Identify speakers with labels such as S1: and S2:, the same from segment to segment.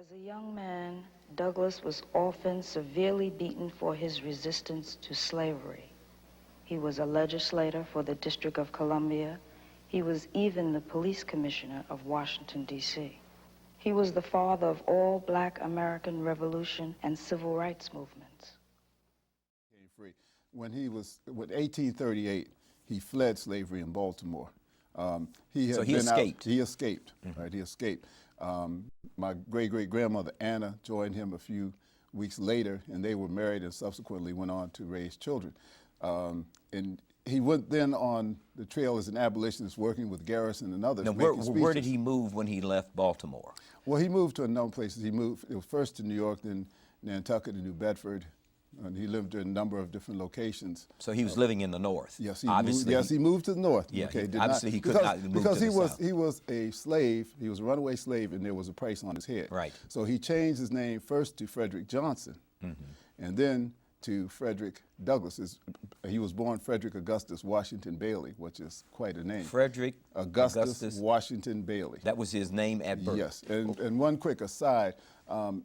S1: As a young man, Douglass was often severely beaten for his resistance to slavery. He was a legislator for the District of Columbia. He was even the police commissioner of Washington, D.C. He was the father of all Black American Revolution and civil rights movements.
S2: When he was, with 1838, he fled slavery in Baltimore. He escaped. He escaped, right? He escaped. My great-great-grandmother, Anna, joined him a few weeks later, and they were married and subsequently went on to raise children. And he went then on the trail as an abolitionist, working with Garrison and others.
S3: Now, where did he move when he left Baltimore?
S2: Well, he moved to a number of places. He moved first to New York, then Nantucket and New Bedford. And he lived in a number of different locations.
S3: So he was living in the North.
S2: Yes, he moved to the North.
S3: Yeah,
S2: okay,
S3: obviously he could not move to the South.
S2: He was a slave. He was a runaway slave, and there was a price on his head.
S3: Right.
S2: So he changed his name first to Frederick Johnson, and then to Frederick Douglass. He was born Frederick Augustus Washington Bailey, which is quite a name.
S3: Frederick
S2: Augustus Washington Bailey.
S3: That was his name at birth.
S2: Yes, and one quick aside,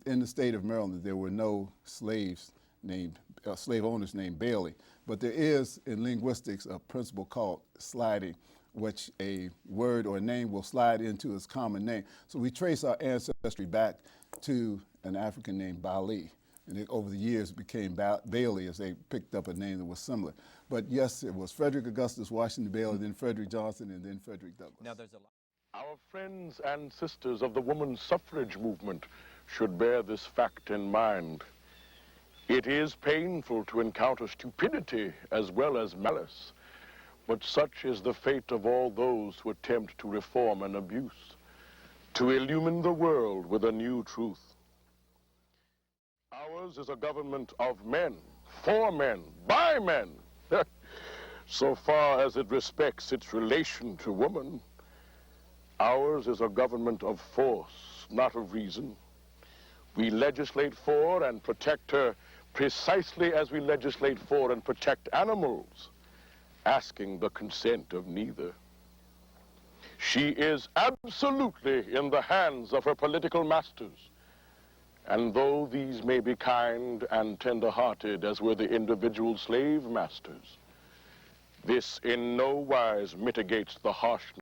S2: in the state of Maryland, there were no slaves named slave owners named Bailey, but there is in linguistics a principle called sliding, which a word or a name will slide into its common name. So we trace our ancestry back to an African named Bali, and over the years it became Bailey as they picked up a name that was similar. But yes, it was Frederick Augustus Washington Bailey, then Frederick Johnson, and then Frederick Douglass.
S3: Now there's a lot.
S4: Our friends and sisters of the women's suffrage movement should bear this fact in mind. It is painful to encounter stupidity as well as malice, but such is the fate of all those who attempt to reform an abuse, to illumine the world with a new truth. Ours is a government of men, for men, by men. So far as it respects its relation to woman, ours is a government of force, not of reason. We legislate for and protect her precisely as we legislate for and protect animals, asking the consent of neither. She is absolutely in the hands of her political masters, and though these may be kind and tender-hearted as were the individual slave masters, this in no wise mitigates the harshness